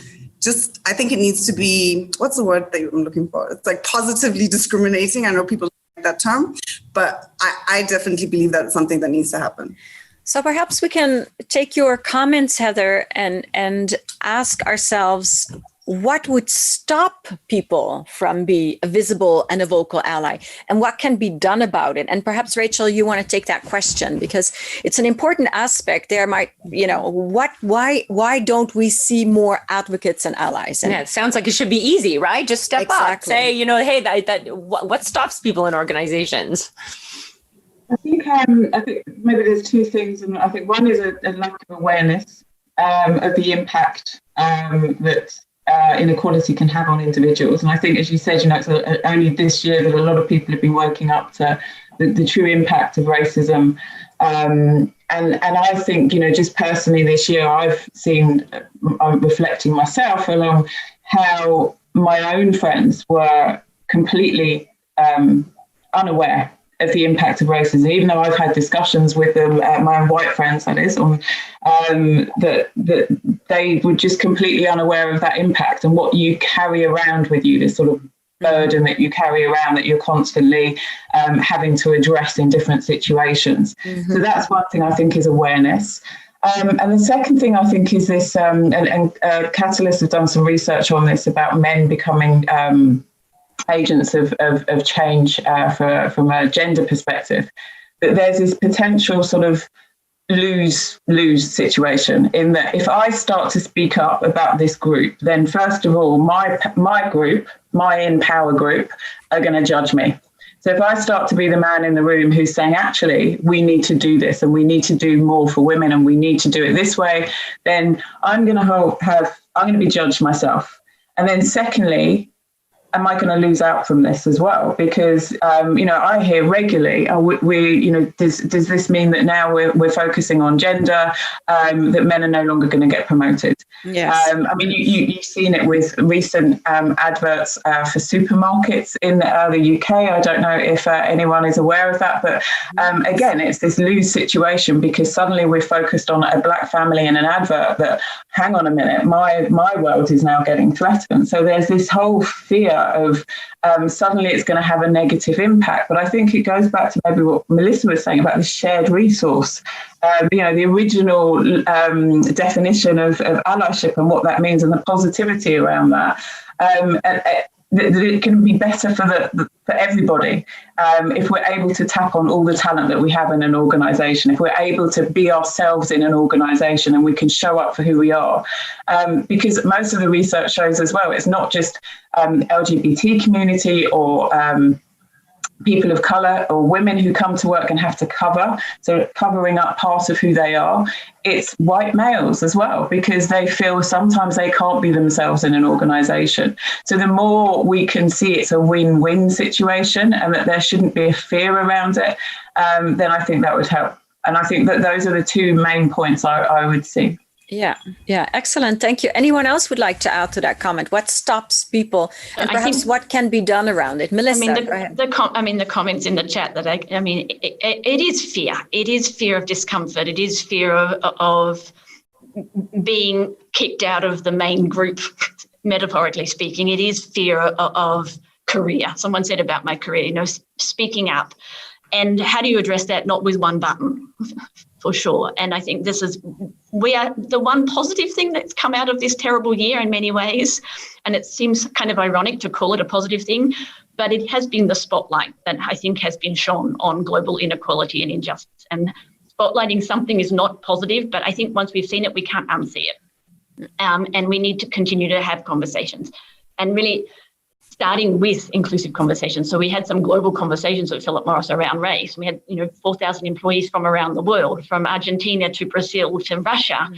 Speaker 3: I think it needs to be, what's the word that I'm looking for? It's like positively discriminating. I know people like that term, but I definitely believe that it's something that needs to happen.
Speaker 2: So perhaps we can take your comments, Heather, and ask ourselves, what would stop people from being a visible and a vocal ally, and what can be done about it? And perhaps, Rachel, you want to take that question, because it's an important aspect. There might, why don't we see more advocates and allies? And
Speaker 1: it sounds like it should be easy, right? Just step up, say, hey, what stops people in organizations?
Speaker 4: I think maybe there's two things, and I think one is a lack of awareness of the impact that inequality can have on individuals. And I think, as you said, it's only this year that a lot of people have been waking up to the true impact of racism. And I think, just personally this year, I'm reflecting myself along how my own friends were completely unaware of the impact of racism, even though I've had discussions with them, my own white friends, that is, that they were just completely unaware of that impact and what you carry around with you, this sort of burden that you carry around that you're constantly having to address in different situations. Mm-hmm. So that's one thing I think is awareness. And the second thing I think is this, and Catalyst have done some research on this about men becoming agents of change from a gender perspective, that there's this potential sort of lose situation in that if I start to speak up about this group, then first of all, my group, my in power group, are going to judge me. So if I start to be the man in the room who's saying, actually, we need to do this and we need to do more for women and we need to do it this way, then I'm going to be judged myself. And then secondly, am I going to lose out from this as well? Because, I hear regularly, does this mean that now we're focusing on gender, that men are no longer going to get promoted?
Speaker 2: Yes.
Speaker 4: You've seen it with recent adverts for supermarkets in the UK. I don't know if anyone is aware of that, but again, it's this lose situation because suddenly we're focused on a black family in an advert that, hang on a minute, my world is now getting threatened. So there's this whole fear of suddenly it's going to have a negative impact. But I think it goes back to maybe what Melissa was saying about the shared resource. The original definition of allyship and what that means and the positivity around that. It can be better for everybody if we're able to tap on all the talent that we have in an organisation, if we're able to be ourselves in an organisation and we can show up for who we are. Because most of the research shows as well, it's not just LGBT community or people of colour or women who come to work and have to covering up part of who they are. It's white males as well, because they feel sometimes they can't be themselves in an organisation. So the more we can see it's a win-win situation and that there shouldn't be a fear around it, then I think that would help. And I think that those are the two main points I would see.
Speaker 2: Yeah. Excellent. Thank you. Anyone else would like to add to that comment? What stops people and perhaps what can be done around it? Melissa, go ahead.
Speaker 5: The comments in the chat that it is fear. It is fear of discomfort. It is fear of being kicked out of the main group, metaphorically speaking. It is fear of career. Someone said about my career, speaking up. And how do you address that? Not with one button, for sure. And I think we are the one positive thing that's come out of this terrible year in many ways. And it seems kind of ironic to call it a positive thing, but it has been the spotlight that I think has been shone on global inequality and injustice. And spotlighting something is not positive, but I think once we've seen it, we can't unsee it. And we need to continue to have conversations and really starting with inclusive conversations. So we had some global conversations at Philip Morris around race. We had 4,000 employees from around the world, from Argentina to Brazil to Russia,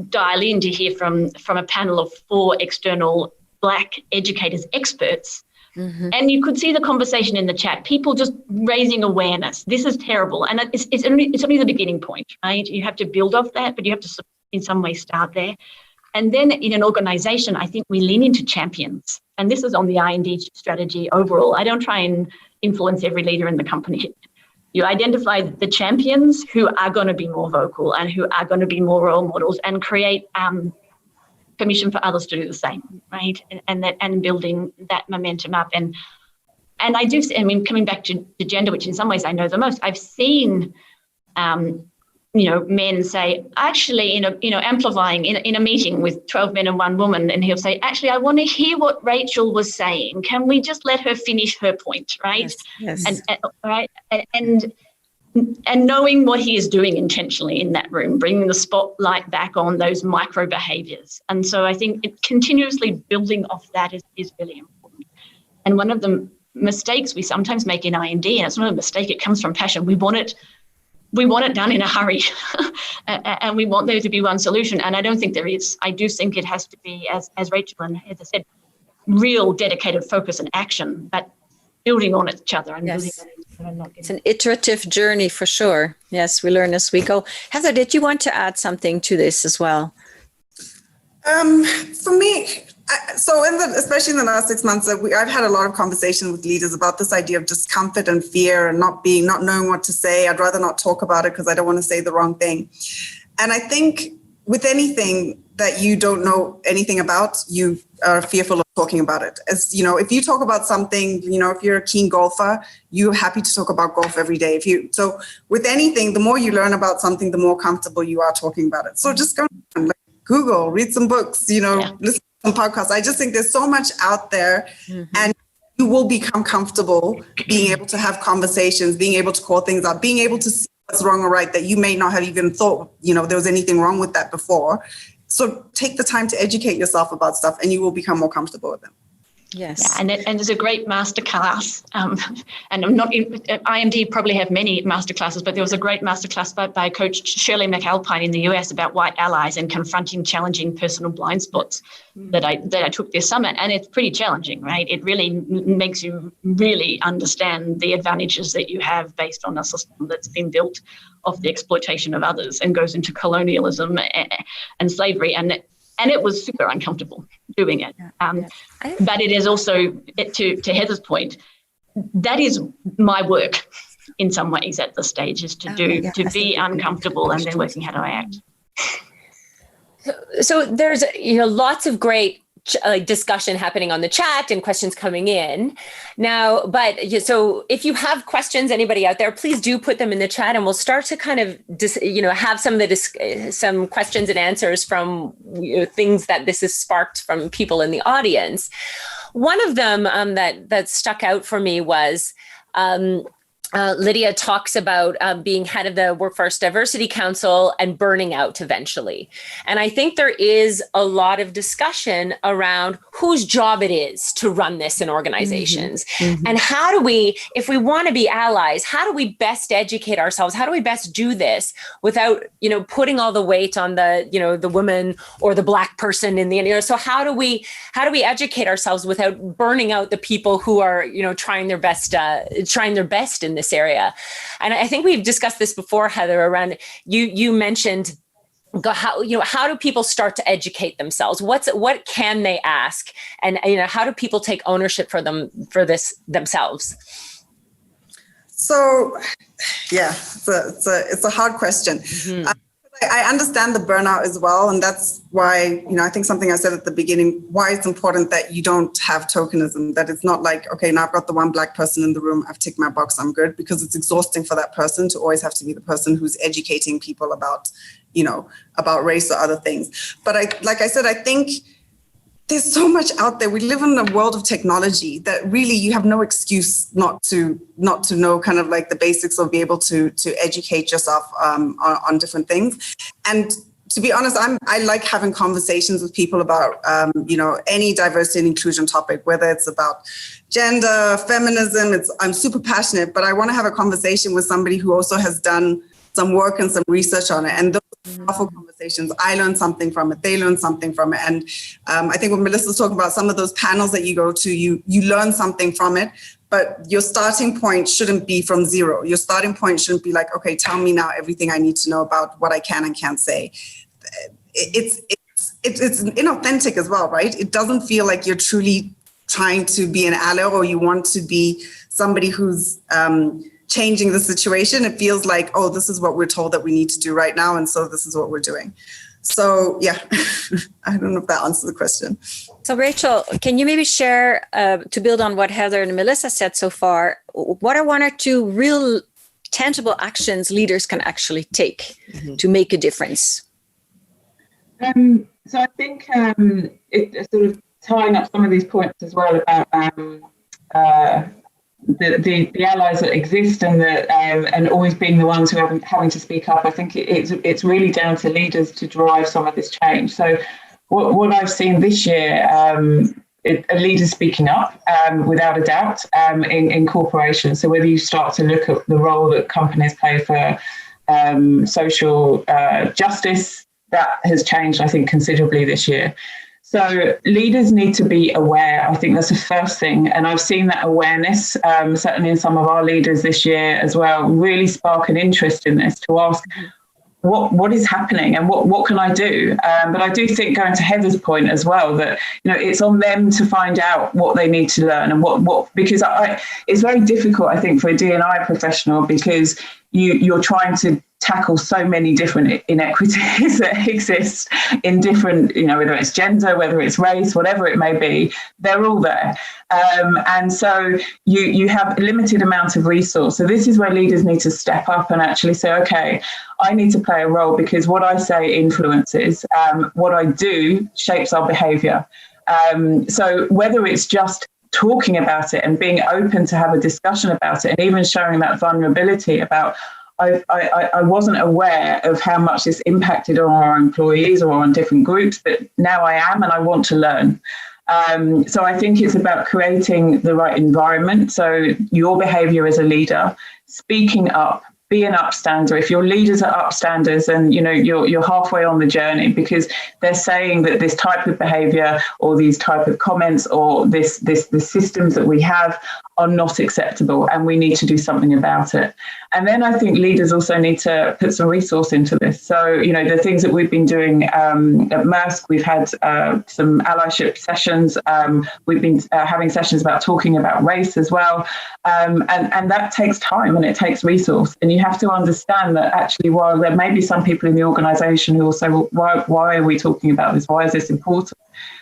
Speaker 5: dial in to hear from a panel of 4 external Black educators, experts, And you could see the conversation in the chat, people just raising awareness. This is terrible. And it's only the beginning point, right? You have to build off that, but you have to in some way start there. And then in an organization, I think we lean into champions. And this is on the EI&D strategy overall. I don't try and influence every leader in the company. You identify the champions who are going to be more vocal and who are going to be more role models, and create permission for others to do the same, right? And building that momentum up. And I do, I mean, coming back to gender, which in some ways I know the most, I've seen men say, actually, amplifying in a meeting with 12 men and one woman, and he'll say, actually, I want to hear what Rachel was saying. Can we just let her finish her point, right?
Speaker 2: Yes.
Speaker 5: And knowing what he is doing intentionally in that room, bringing the spotlight back on those micro behaviors. And so I think continuously building off that is really important. And one of the mistakes we sometimes make in EI&D, and it's not a mistake, it comes from passion. We want it done in a hurry and we want there to be one solution. And I don't think there is. I do think it has to be, as Rachel and Heather said, real dedicated focus and action, but building on each other and building on each other.
Speaker 2: It's an iterative journey for sure. Yes, we learn as we go. Heather, did you want to add something to this as well?
Speaker 3: For me, especially in the last 6 months, I've had a lot of conversation with leaders about this idea of discomfort and fear and not knowing what to say. I'd rather not talk about it because I don't want to say the wrong thing. And I think with anything that you don't know anything about, you are fearful of talking about it. As you know, if you talk about something, if you're a keen golfer, you're happy to talk about golf every day. So with anything, the more you learn about something, the more comfortable you are talking about it. So just go on, Google, read some books, listen to some podcasts. I just think there's so much out there, and you will become comfortable being able to have conversations, being able to call things out, being able to see what's wrong or right that you may not have even thought, there was anything wrong with that before. So take the time to educate yourself about stuff, and you will become more comfortable with them.
Speaker 2: Yes.
Speaker 5: Yeah, and there's a great masterclass. And I'm not in, EI&D probably have many masterclasses, but there was a great masterclass by Coach Shirley McAlpine in the US about white allies and confronting challenging personal blind spots that I took this summer. And it's pretty challenging, right? It really makes you really understand the advantages that you have based on a system that's been built off the exploitation of others and goes into colonialism and slavery. And it was super uncomfortable doing it. But it is also, to Heather's point, that is my work in some ways at this stage, is to be uncomfortable and then working how do I act.
Speaker 1: So there's lots of great discussion happening on the chat and questions coming in now. But so if you have questions, anybody out there, please do put them in the chat, and we'll start to kind of have some of some questions and answers from things that this has sparked from people in the audience. One of them that stuck out for me was Lydia talks about being head of the Workforce Diversity Council and burning out eventually. And I think there is a lot of discussion around whose job it is to run this in organizations. And how do we, if we want to be allies, how do we best educate ourselves? How do we best do this without, putting all the weight on the woman or the Black person in the, so how do we educate ourselves without burning out the people who are, trying their best in this area? And I think we've discussed this before, Heather, around you mentioned how do people start to educate themselves? What can they ask? And how do people take ownership for this themselves?
Speaker 3: So it's a hard question. I understand the burnout as well. And that's why, I think something I said at the beginning, why it's important that you don't have tokenism, that it's not like, okay, now I've got the one Black person in the room, I've ticked my box, I'm good, because it's exhausting for that person to always have to be the person who's educating people about, about race or other things. But like I said, I think there's so much out there. We live in a world of technology that really you have no excuse not to know kind of like the basics or be able to educate yourself on different things. And to be honest, I like having conversations with people about, any diversity and inclusion topic, whether it's about gender, feminism. I'm super passionate, but I want to have a conversation with somebody who also has done some work and some research on it. And those powerful conversations conversations. I learned something from it. They learned something from it. And I think when Melissa's talking about some of those panels that you go to, you learn something from it. But your starting point shouldn't be from zero. Your starting point shouldn't be like, okay, tell me now everything I need to know about what I can and can't say. It's inauthentic as well, right? It doesn't feel like you're truly trying to be an ally or you want to be somebody who's changing the situation. It feels like, oh, this is what we're told that we need to do right now. And so this is what we're doing. So, yeah, I don't know if that answers the question.
Speaker 2: So, Rachel, can you maybe share, to build on what Heather and Melissa said so far, what are one or two real tangible actions leaders can actually take to make a difference?
Speaker 4: So I think it's sort of tying up some of these points as well about the allies that exist and always being the ones who are having to speak up. I think it's really down to leaders to drive some of this change. So what I've seen this year, leaders speaking up without a doubt in corporations. So whether you start to look at the role that companies play for social justice, that has changed, I think, considerably this year. So leaders need to be aware. I think that's the first thing. And I've seen that awareness, certainly in some of our leaders this year as well, really spark an interest in this to ask, what is happening and what can I do? But I do think, going to Heather's point as well, that it's on them to find out what they need to learn and what because it's very difficult, I think, for a D&I professional, because you're trying to tackle so many different inequities that exist in different, whether it's gender, whether it's race, whatever it may be, they're all there. And so you have a limited amount of resource. So this is where leaders need to step up and actually say, okay, I need to play a role, because what I say influences, what I do shapes our behavior. So whether it's just talking about it and being open to have a discussion about it, and even showing that vulnerability about, I wasn't aware of how much this impacted on our employees or on different groups, but now I am, and I want to learn. So I think it's about creating the right environment. So your behavior as a leader, speaking up, be an upstander. If your leaders are upstanders, and you're halfway on the journey, because they're saying that this type of behavior or these type of comments or the systems that we have are not acceptable, and we need to do something about it. And then I think leaders also need to put some resource into this. So, the things that we've been doing at Maersk, we've had some allyship sessions. We've been having sessions about talking about race as well. And that takes time and it takes resource. And you have to understand that actually, while there may be some people in the organisation who will say, well, why are we talking about this? Why is this important?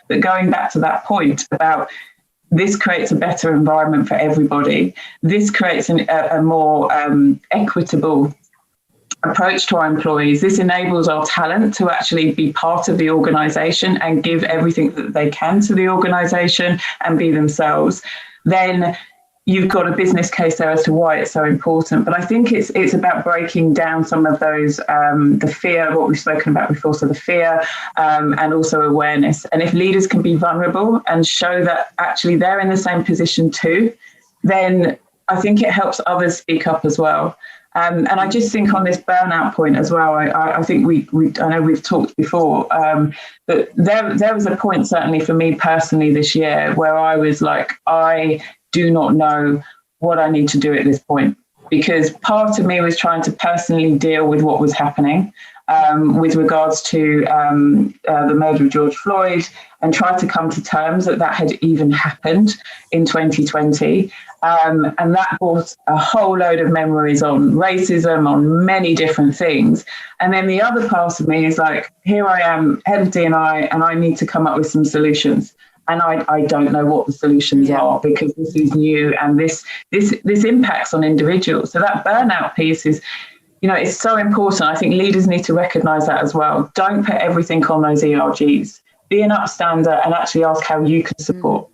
Speaker 4: But going back to that point about, this creates a better environment for everybody. This creates a more equitable approach to our employees. This enables our talent to actually be part of the organisation and give everything that they can to the organisation and be themselves. Then you've got a business case there as to why it's so important. But I think it's about breaking down some of those, the fear, what we've spoken about before, so the fear and also awareness. And if leaders can be vulnerable and show that actually they're in the same position too, then I think it helps others speak up as well. And I just think on this burnout point as well, I think I know we've talked before, but there was a point, certainly for me personally this year, where I was like, I do not know what I need to do at this point, because part of me was trying to personally deal with what was happening with regards to the murder of George Floyd, and try to come to terms that had even happened in 2020. And that brought a whole load of memories on racism, on many different things. And then the other part of me is like, here I am, head of D&I, and I need to come up with some solutions. And I don't know what the solutions are, because this is new and this impacts on individuals. So that burnout piece is, it's so important. I think leaders need to recognise that as well. Don't put everything on those ERGs. Be an upstander and actually ask how you can support.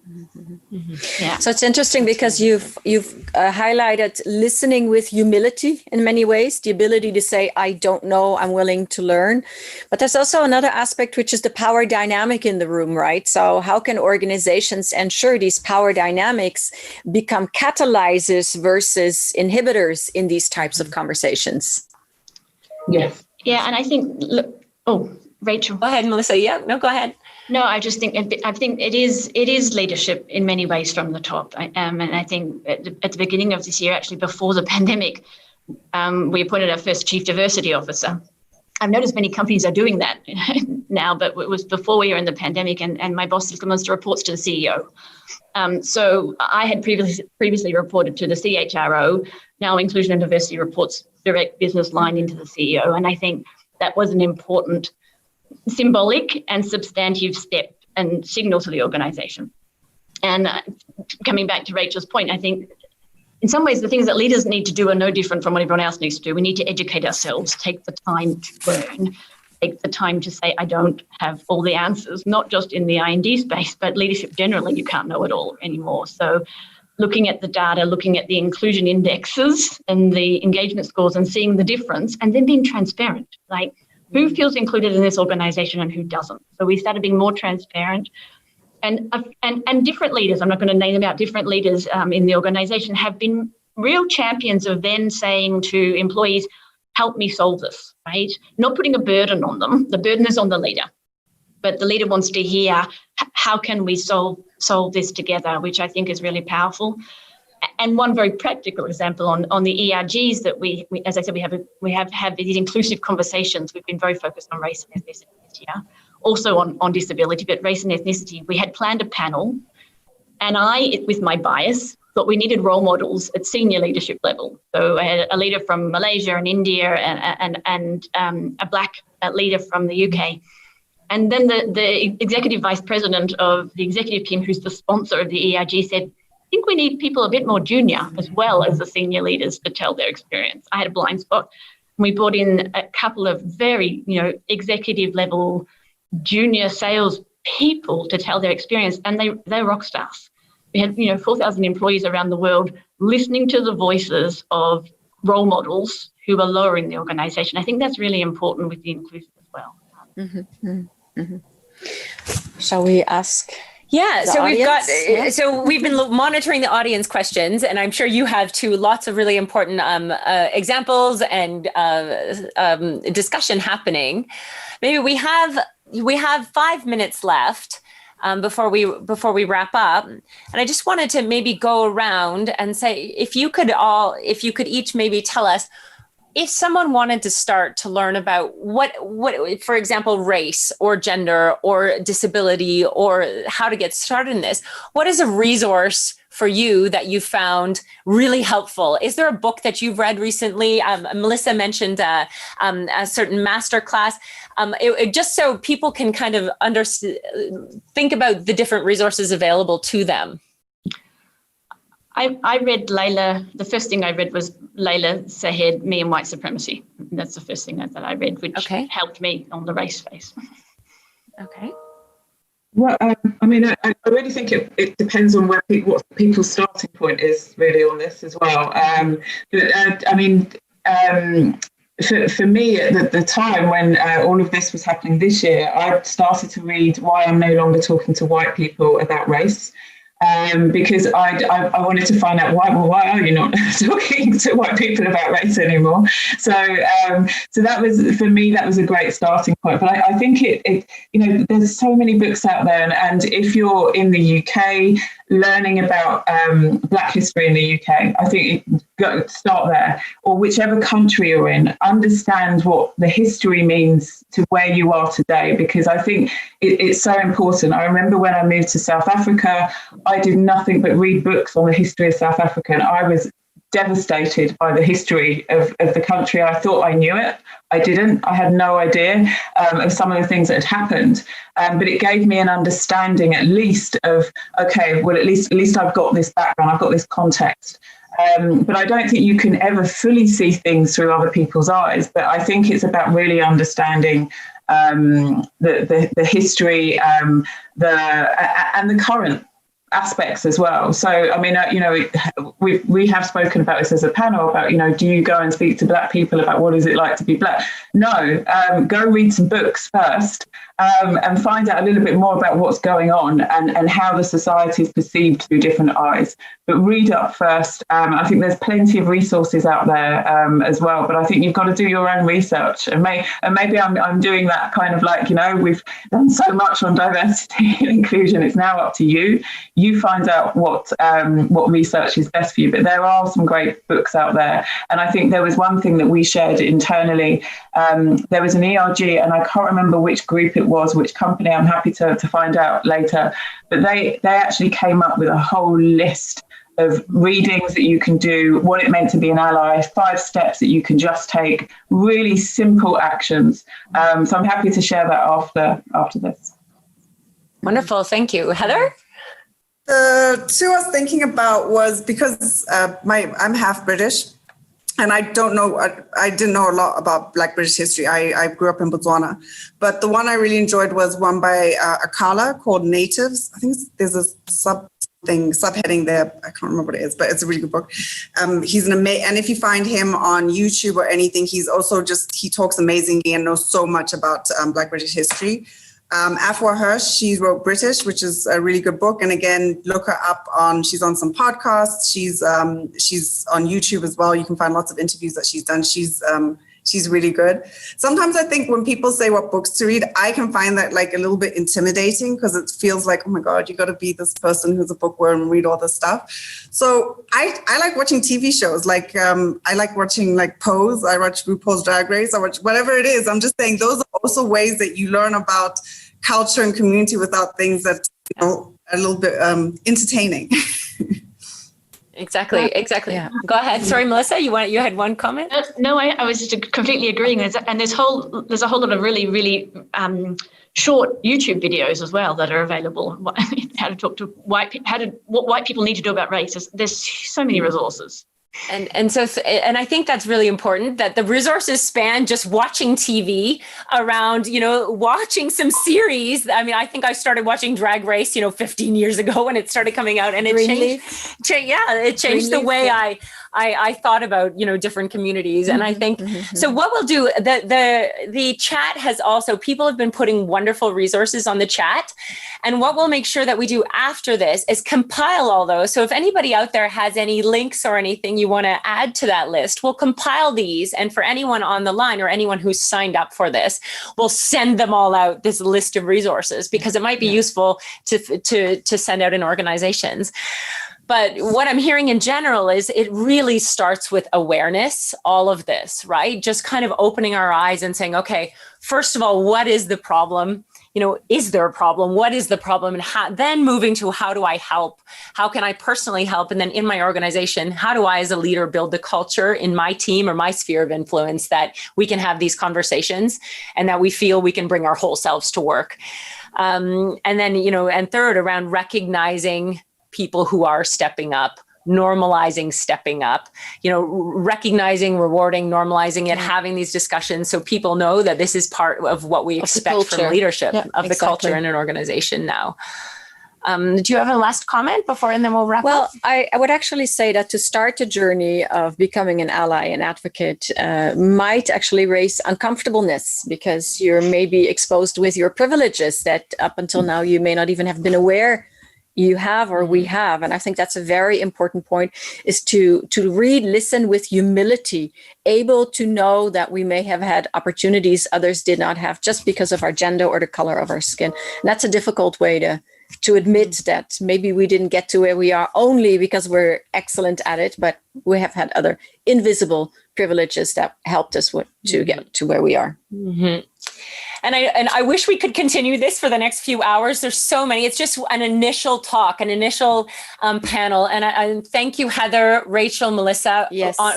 Speaker 2: Mm-hmm. Yeah. So it's interesting because you've highlighted listening with humility in many ways, the ability to say, I don't know, I'm willing to learn. But there's also another aspect, which is the power dynamic in the room, right? So how can organizations ensure these power dynamics become catalyzers versus inhibitors in these types of conversations?
Speaker 4: Yes.
Speaker 5: Yeah, and I think, look, Oh, Rachel.
Speaker 1: Go ahead, Melissa. Yeah, no, go ahead.
Speaker 5: No, I think it is leadership in many ways from the top. And I think at the beginning of this year, actually before the pandemic, we appointed our first chief diversity officer. I've noticed many companies are doing that now, but it was before we were in the pandemic, and my boss reports to the CEO. So I had previously reported to the CHRO. Now inclusion and diversity reports direct business line into the CEO. And I think that was an important symbolic and substantive step and signal to the organization. And coming back to Rachel's point, I think in some ways the things that leaders need to do are no different from what everyone else needs to do. We need to educate ourselves, take the time to learn, take the time to say, I don't have all the answers, not just in the EI&D space, but leadership generally, you can't know it all anymore. So looking at the data, looking at the inclusion indexes and the engagement scores and seeing the difference, and then being transparent, like who feels included in this organization and who doesn't. So we started being more transparent. And different leaders, I'm not going to name them out, different leaders in the organization have been real champions of then saying to employees, help me solve this, right? Not putting a burden on them. The burden is on the leader. But the leader wants to hear, how can we solve this together, which I think is really powerful. And one very practical example on the ERGs that we as I said, we have had these inclusive conversations. We've been very focused on race and ethnicity this year, also on disability, but race and ethnicity. We had planned a panel, and I, with my bias, thought we needed role models at senior leadership level. So I had a leader from Malaysia and India and a Black leader from the UK. And then the executive vice president of the executive team, who's the sponsor of the ERG, said, I think we need people a bit more junior as well as the senior leaders to tell their experience. I had a blind spot. We brought in a couple of very, executive level junior sales people to tell their experience, and they're rock stars. We had, 4,000 employees around the world listening to the voices of role models who are lower in the organization. I think that's really important with the inclusion as well.
Speaker 2: Mm-hmm. Mm-hmm. Shall we ask?
Speaker 1: Yeah, so
Speaker 2: audience?
Speaker 1: we've been monitoring the audience questions, and I'm sure you have too. Lots of really important examples and discussion happening. Maybe we have 5 minutes left before we wrap up, and I just wanted to maybe go around and say, if you could each maybe tell us, if someone wanted to start to learn about what, for example, race or gender or disability or how to get started in this, what is a resource for you that you found really helpful? Is there a book that you've read recently? Melissa mentioned a certain masterclass. Just so people can kind of think about the different resources available to them.
Speaker 5: I read Layla. The first thing I read was Layla Sahed, Me and White Supremacy. That's the first thing that I read, which helped me on the race space.
Speaker 1: Okay.
Speaker 4: Well, I really think it depends on what people's starting point is really on this as well. For me, at the time when all of this was happening this year, I started to read Why I'm No Longer Talking to White People About Race. Because I wanted to find out why are you not talking to white people about race anymore? So that was, for me, that was a great starting point. But I think it there's so many books out there, and if you're in the UK learning about Black history in the UK, I think start there, or whichever country you're in, understand what the history means to where you are today, because I think it's so important. I remember when I moved to South Africa, I did nothing but read books on the history of South Africa, and I was devastated by the history of the country. I thought I knew it. I didn't. I had no idea of some of the things that had happened. But it gave me an understanding, at least, of, okay, well, at least I've got this background, I've got this context. But I don't think you can ever fully see things through other people's eyes. But I think it's about really understanding the history, and the current aspects as well. So, I mean, we have spoken about this as a panel about, do you go and speak to Black people about what is it like to be Black? No, go read some books first and find out a little bit more about what's going on and how the society is perceived through different eyes. But read up first. I think there's plenty of resources out there as well, but I think you've got to do your own research. And maybe I'm doing that kind of like, we've done so much on diversity and inclusion. It's now up to you. You find out what research is best for you. But there are some great books out there. And I think there was one thing that we shared internally. There was an ERG, and I can't remember which group it was, which company. I'm happy to find out later. But they actually came up with a whole list of readings that you can do, what it meant to be an ally, 5 steps that you can just take, really simple actions. So I'm happy to share that after this.
Speaker 1: Wonderful. Thank you. Heather?
Speaker 3: The two I was thinking about was because I'm half British, and I didn't know a lot about Black British history. I grew up in Botswana, but the one I really enjoyed was one by Akala called Natives. I think there's a subheading there. I can't remember what it is, but it's a really good book. He's and if you find him on YouTube or anything, he's also he talks amazingly and knows so much about Black British history. Afua Hirsch, she wrote British, which is a really good book. And again, look her up she's on some podcasts. She's on YouTube as well. You can find lots of interviews that she's done. She's really good. Sometimes I think when people say what books to read, I can find that like a little bit intimidating because it feels like, oh my God, you got to be this person who's a bookworm and read all this stuff. So I like watching TV shows. Like I like watching like Pose. I watch RuPaul's Drag Race. I watch whatever it is. I'm just saying those are also ways that you learn about culture and community without things that, are a little bit entertaining.
Speaker 1: Exactly. Yeah. Go ahead. Sorry, Melissa, you had one comment?
Speaker 5: No, I was just completely agreeing. And there's a whole lot of really, really short YouTube videos as well that are available. How to talk to white people, what white people need to do about race. There's so many resources.
Speaker 1: And I think that's really important, that the resources span just watching TV around, watching some series. I mean, I think I started watching Drag Race, 15 years ago when it started coming out, and it changed the way I thought about, different communities. And I think, so what we'll do, the chat has also, people have been putting wonderful resources on the chat. And what we'll make sure that we do after this is compile all those. So if anybody out there has any links or anything you want to add to that list, we'll compile these. And for anyone on the line or anyone who's signed up for this, we'll send them all out, this list of resources, because it might be useful to send out in organizations. But what I'm hearing in general is it really starts with awareness, all of this, right? Just kind of opening our eyes and saying, okay, first of all, what is the problem? Is there a problem? What is the problem? And then moving to how do I help? How can I personally help? And then in my organization, how do I as a leader build the culture in my team or my sphere of influence that we can have these conversations and that we feel we can bring our whole selves to work? And then, and third, around recognizing people who are stepping up, normalizing stepping up, recognizing, rewarding, normalizing it, having these discussions so people know that this is part of what we expect from leadership of the culture in an organization now. Do you have a last comment before, and then we'll wrap up?
Speaker 2: Well, I would actually say that to start the journey of becoming an ally, an advocate, might actually raise uncomfortableness because you're maybe exposed with your privileges that up until now you may not even have been aware you have or we have. And I think that's a very important point, is to read, listen with humility, able to know that we may have had opportunities others did not have just because of our gender or the color of our skin. And that's a difficult way to admit that maybe we didn't get to where we are only because we're excellent at it, but we have had other invisible privileges that helped us to get to where we are.
Speaker 1: Mm-hmm. And I wish we could continue this for the next few hours. There's so many. It's just an initial talk, an initial panel. And I thank you, Heather, Rachel, Melissa,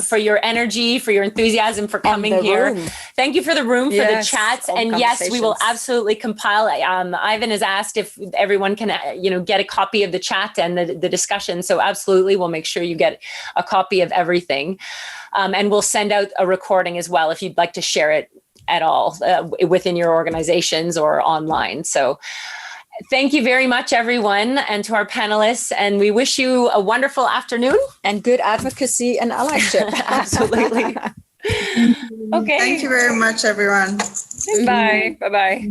Speaker 1: for your energy, for your enthusiasm, for coming here. Thank you for the room, for the chats. And yes, we will absolutely compile. Ivan has asked if everyone can, get a copy of the chat and the discussion. So absolutely, we'll make sure you get a copy of everything. And we'll send out a recording as well if you'd like to share it at all within your organizations or online. So Thank you very much, everyone, and to our panelists. And we wish you a wonderful afternoon.
Speaker 2: And good advocacy and allyship.
Speaker 1: Absolutely. Okay.
Speaker 3: Thank you very much, everyone.
Speaker 1: Bye. Bye-bye.